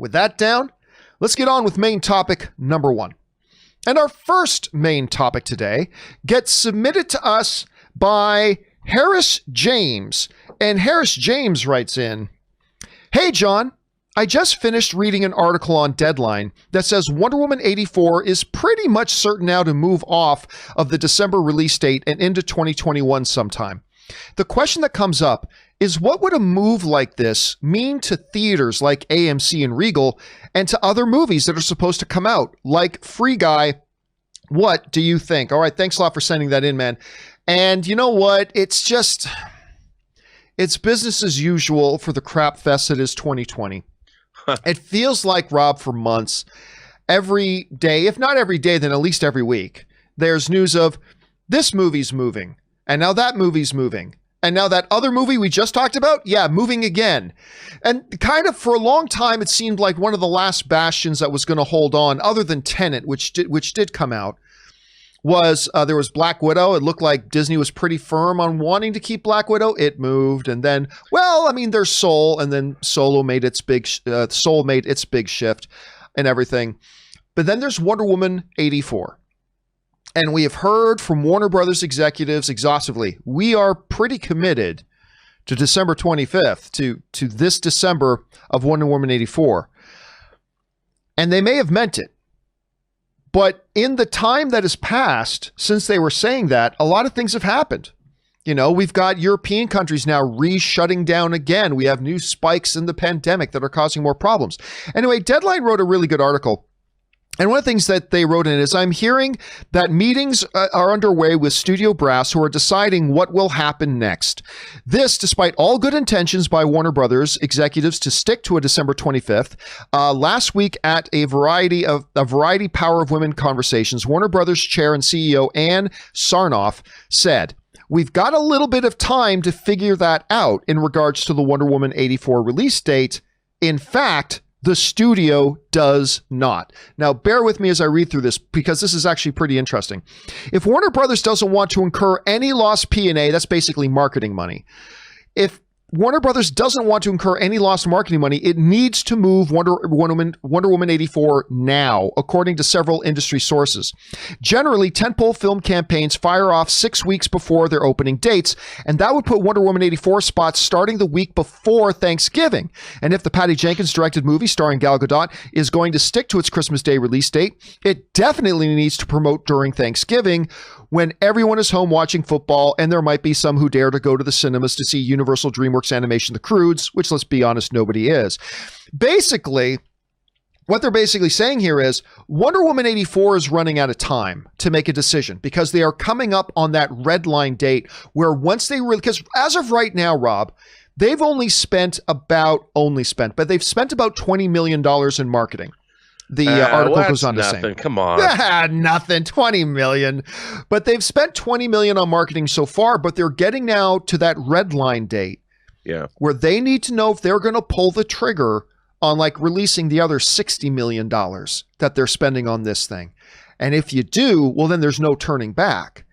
with that down, let's get on with main topic number 1. And our first main topic today gets submitted to us by Harris James. And Harris James writes in, "Hey, John, I just finished reading an article on Deadline that says Wonder Woman 84 is pretty much certain now to move off of the December release date and into 2021 sometime. The question that comes up is, what would a move like this mean to theaters like AMC and Regal and to other movies that are supposed to come out, like Free Guy? What do you think?" All right, thanks a lot for sending that in, man. And you know what? It's business as usual for the crap fest that is 2020. It feels like, Rob, for months, every day, if not every day, then at least every week, there's news of this movie's moving, and now that movie's moving, and now that other movie we just talked about, yeah, moving again. And kind of for a long time, it seemed like one of the last bastions that was going to hold on, other than Tenet, which did come out, was there was Black Widow. It looked like Disney was pretty firm on wanting to keep Black Widow. It moved, and then, well, I mean, there's Soul, and then Soul made its big shift and everything. But then there's Wonder Woman 84. And we have heard from Warner Brothers executives exhaustively, we are pretty committed to December 25th, to this December of Wonder Woman 84. And they may have meant it. But in the time that has passed since they were saying that, a lot of things have happened. You know, we've got European countries now shutting down again. We have new spikes in the pandemic that are causing more problems. Anyway, Deadline wrote a really good article. And one of the things that they wrote in is, I'm hearing that meetings are underway with studio brass who are deciding what will happen next. This, despite all good intentions by Warner Brothers executives to stick to a December 25th. Last week at a variety Power of Women conversations, Warner Brothers chair and CEO Ann Sarnoff said, "We've got a little bit of time to figure that out in regards to the Wonder Woman 84 release date. In fact, the studio does not." Now, bear with me as I read through this, because this is actually pretty interesting. If Warner Brothers doesn't want to incur any lost P&A, that's basically marketing money. If Warner Brothers doesn't want to incur any lost marketing money, it needs to move Wonder Woman 84 now, according to several industry sources. Generally, tentpole film campaigns fire off 6 weeks before their opening dates, and that would put Wonder Woman 84 spots starting the week before Thanksgiving. And if the Patty Jenkins directed movie starring Gal Gadot is going to stick to its Christmas Day release date, it definitely needs to promote during Thanksgiving, when everyone is home watching football, and there might be some who dare to go to the cinemas to see Universal DreamWorks Animation The Croods, which, let's be honest, nobody is. Basically, what they're basically saying here is Wonder Woman 84 is running out of time to make a decision, because they are coming up on that red line date where once they really, because as of right now, Rob, they've spent about $20 million in marketing. The article goes on to say, come on. Nothing, 20 million. But they've spent 20 million on marketing so far, but they're getting now to that red line date. Yeah. Where they need to know if they're going to pull the trigger on like releasing the other $60 million that they're spending on this thing. And if you do, well, then there's no turning back.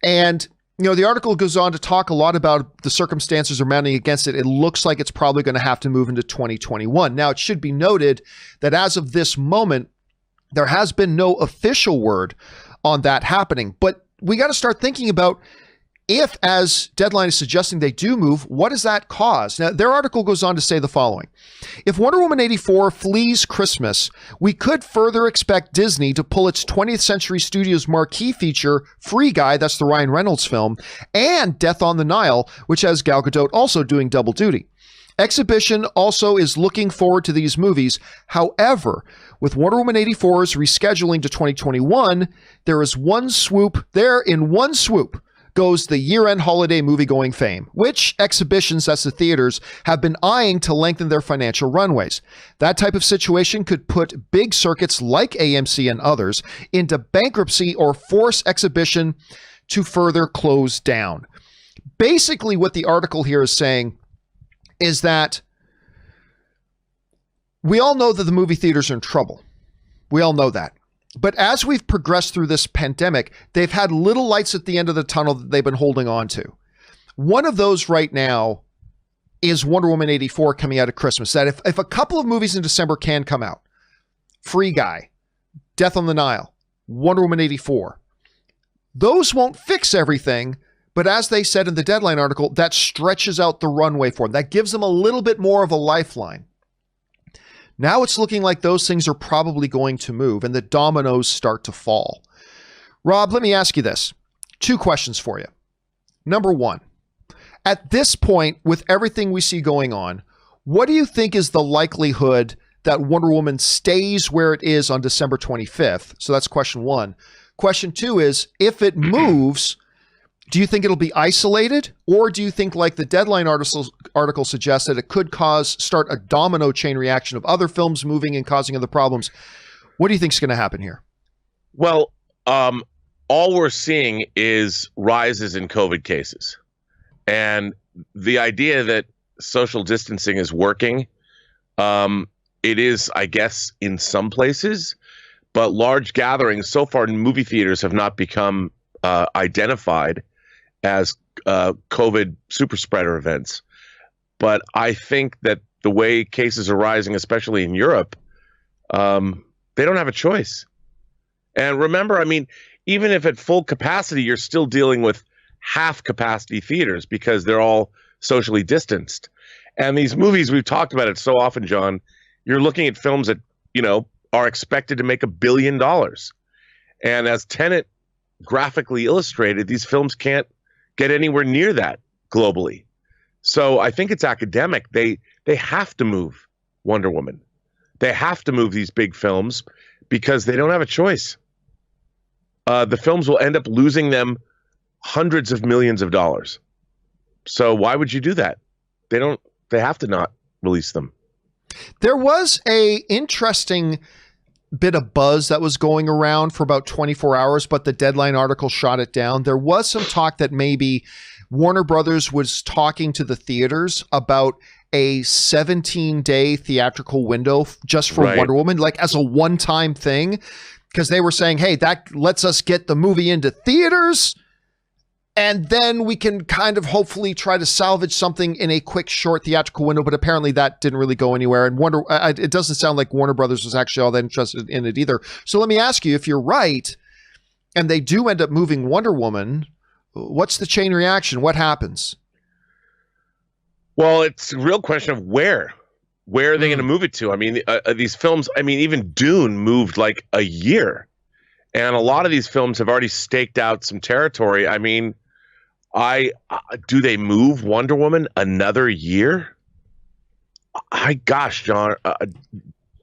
And, you know, the article goes on to talk a lot about the circumstances are mounting against it. It looks like it's probably going to have to move into 2021. Now, it should be noted that as of this moment, there has been no official word on that happening. But we got to start thinking about, if, as Deadline is suggesting, they do move, what does that cause? Now, their article goes on to say the following. If Wonder Woman 84 flees Christmas, we could further expect Disney to pull its 20th Century Studios marquee feature, Free Guy, that's the Ryan Reynolds film, and Death on the Nile, which has Gal Gadot also doing double duty. Exhibition also is looking forward to these movies. However, with Wonder Woman 84's rescheduling to 2021, in one swoop, goes the year-end holiday movie-going fame, which exhibitions, that's the theaters, have been eyeing to lengthen their financial runways. That type of situation could put big circuits like AMC and others into bankruptcy or force exhibition to further close down. Basically, what the article here is saying is that we all know that the movie theaters are in trouble. We all know that. But as we've progressed through this pandemic, they've had little lights at the end of the tunnel that they've been holding on to. One of those right now is Wonder Woman 84 coming out at Christmas. That if a couple of movies in December can come out, Free Guy, Death on the Nile, Wonder Woman 84, those won't fix everything, but as they said in the Deadline article, that stretches out the runway for them. That gives them a little bit more of a lifeline. Now it's looking like those things are probably going to move and the dominoes start to fall. Rob, let me ask you this. 2 questions for you. Number 1, at this point, with everything we see going on, what do you think is the likelihood that Wonder Woman stays where it is on December 25th? So that's question 1. Question 2 is, if it moves, do you think it'll be isolated, or do you think, like the Deadline article suggests, that it could start a domino chain reaction of other films moving and causing other problems? What do you think is going to happen here? Well, all we're seeing is rises in COVID cases. And the idea that social distancing is working, it is, I guess, in some places, but large gatherings so far in movie theaters have not become identified as COVID super spreader events. But I think that the way cases are rising, especially in Europe, they don't have a choice. And remember, I mean, even if at full capacity, you're still dealing with half capacity theaters because they're all socially distanced. And these movies, we've talked about it so often, John, you're looking at films that, are expected to make $1 billion. And as Tenet graphically illustrated, these films can't get anywhere near that globally. So I think it's academic. They have to move Wonder Woman. They have to move these big films because they don't have a choice. The films will end up losing them hundreds of millions of dollars. So why would you do that? They have to not release them. There was a interesting bit of buzz that was going around for about 24 hours, but the Deadline article shot it down. There was some talk that maybe Warner Brothers was talking to the theaters about a 17-day theatrical window just for Wonder Woman, like as a one-time thing, because they were saying, hey, that lets us get the movie into theaters, and then we can kind of hopefully try to salvage something in a quick, short theatrical window. But apparently that didn't really go anywhere. And it doesn't sound like Warner Brothers was actually all that interested in it either. So let me ask you, if you're right, and they do end up moving Wonder Woman, what's the chain reaction? What happens? Well, it's a real question of where are they going to move it to? I mean, these films, I mean, even Dune moved like a year. And a lot of these films have already staked out some territory. I mean, do they move Wonder Woman another year? Gosh, John.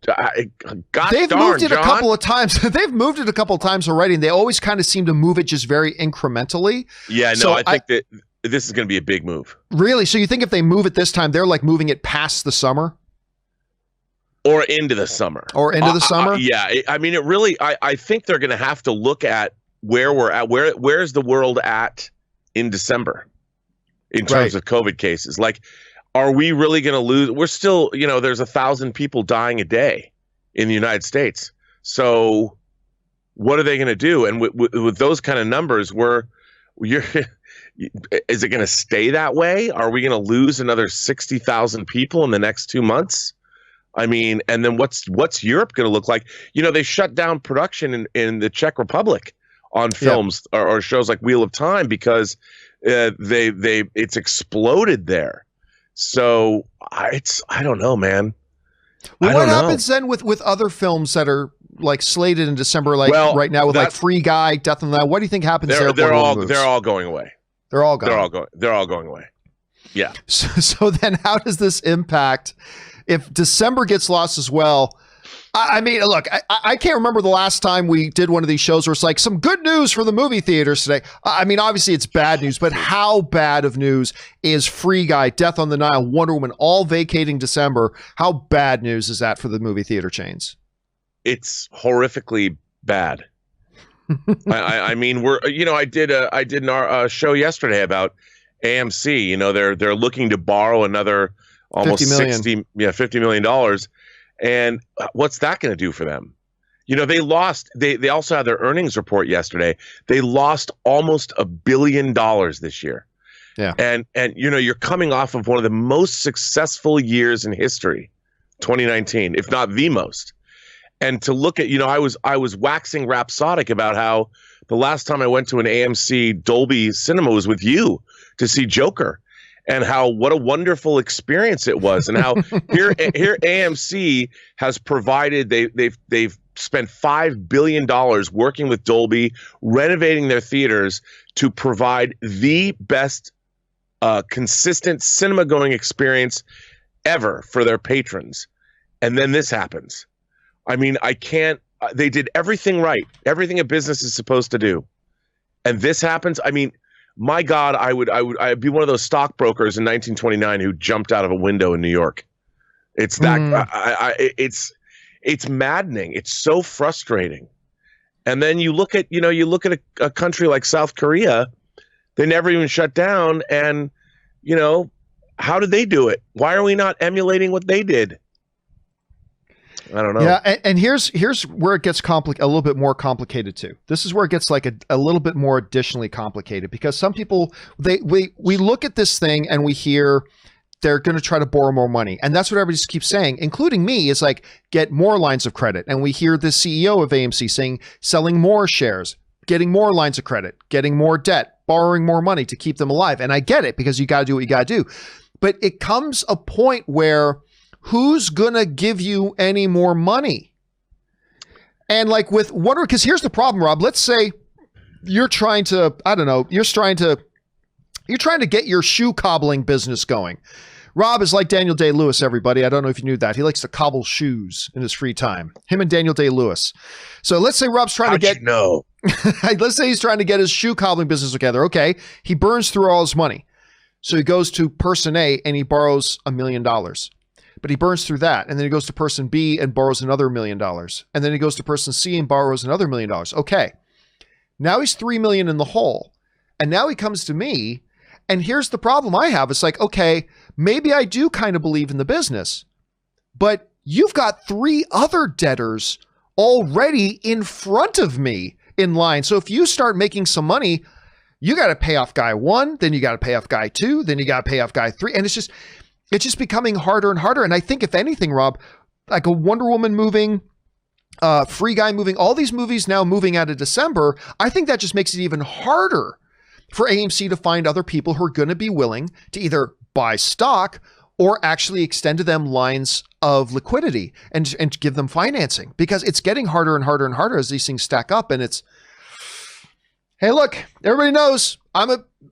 They've moved it a couple of times. They've moved it a couple of times already, and they always kind of seem to move it just very incrementally. Yeah, no, so I think that this is going to be a big move. Really? So you think if they move it this time, they're like moving it past the summer? Or into the summer. Yeah. I mean, it really, I think they're going to have to look at where we're at. Where's the world at in December in terms of COVID cases? Like, are we really going to lose? We're still, there's 1,000 people dying a day in the United States. So what are they going to do? And with those kind of numbers, is it going to stay that way? Are we going to lose another 60,000 people in the next 2 months? I mean, and then what's Europe going to look like? They shut down production in the Czech Republic on films or shows like Wheel of Time because it's exploded there. So I don't know, man. Well, what happens then with other films that are like slated in December, like right now with like Free Guy, Death on the Nile? What do you think happens there? They're all going away. They're all gone. They're all going away. Yeah. So then how does this impact if December gets lost as well? I mean, look, I can't remember the last time we did one of these shows where it's like some good news for the movie theaters today. I mean, obviously it's bad news, but how bad of news is Free Guy, Death on the Nile, Wonder Woman all vacating December? How bad news is that for the movie theater chains? It's horrifically bad. I mean, I did a show yesterday about AMC. They're looking to borrow another almost $50 million. And what's that going to do for them? They lost. They also had their earnings report yesterday. They lost almost $1 billion this year. Yeah. And you're coming off of one of the most successful years in history, 2019, if not the most. And to look at, I was waxing rhapsodic about how the last time I went to an AMC Dolby Cinema was with you to see Joker, and how what a wonderful experience it was, and how here AMC has provided they've spent $5 billion working with Dolby, renovating their theaters to provide the best consistent cinema going experience ever for their patrons. And then this happens. I mean, they did everything right, everything a business is supposed to do. And this happens. I mean, my God, I'd be one of those stockbrokers in 1929 who jumped out of a window in New York. It's that, it's maddening. It's so frustrating. And then you look at a country like South Korea, they never even shut down. And, how did they do it? Why are we not emulating what they did? I don't know. Yeah, and here's where it gets a little bit more complicated too. This is where it gets like a little bit more additionally complicated, because some people we look at this thing and we hear they're going to try to borrow more money, and that's what everybody just keeps saying, including me, is like get more lines of credit. And we hear the CEO of AMC saying selling more shares, getting more lines of credit, getting more debt, borrowing more money to keep them alive. And I get it, because you got to do what you got to do. But it comes a point where who's going to give you any more money? And like with what, because here's the problem, Rob. Let's say you're trying to, you're trying to get your shoe cobbling business going. Rob is like Daniel Day-Lewis, everybody. I don't know if you knew that. He likes to cobble shoes in his free time. Him and Daniel Day-Lewis. So let's say Rob's trying to get, let's say he's trying to get his shoe cobbling business together. Okay. He burns through all his money. So he goes to person A and he borrows $1 million. But he burns through that. And then he goes to person B and borrows another $1 million. And then he goes to person C and borrows another $1 million. Okay. Now he's $3 million in the hole. And now he comes to me. And here's the problem I have. It's like, okay, maybe I do kind of believe in the business, but you've got 3 other debtors already in front of me in line. So if you start making some money, you got to pay off guy 1, then you got to pay off guy 2, then you got to pay off guy 3. And it's just becoming harder and harder. And I think if anything, Rob, like a Wonder Woman moving, Free Guy moving, all these movies now moving out of December, I think that just makes it even harder for AMC to find other people who are going to be willing to either buy stock or actually extend to them lines of liquidity and give them financing, because it's getting harder and harder and harder as these things stack up. And it's, hey, look, everybody knows I'm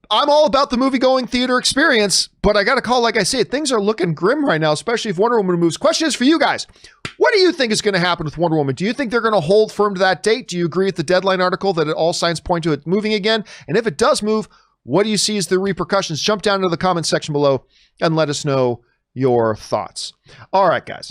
all about the movie-going theater experience, but I got to call, like I said, things are looking grim right now, especially if Wonder Woman moves. Question is for you guys. What do you think is going to happen with Wonder Woman? Do you think they're going to hold firm to that date? Do you agree with the Deadline article that all signs point to it moving again? And if it does move, what do you see as the repercussions? Jump down into the comment section below and let us know your thoughts. All right, guys.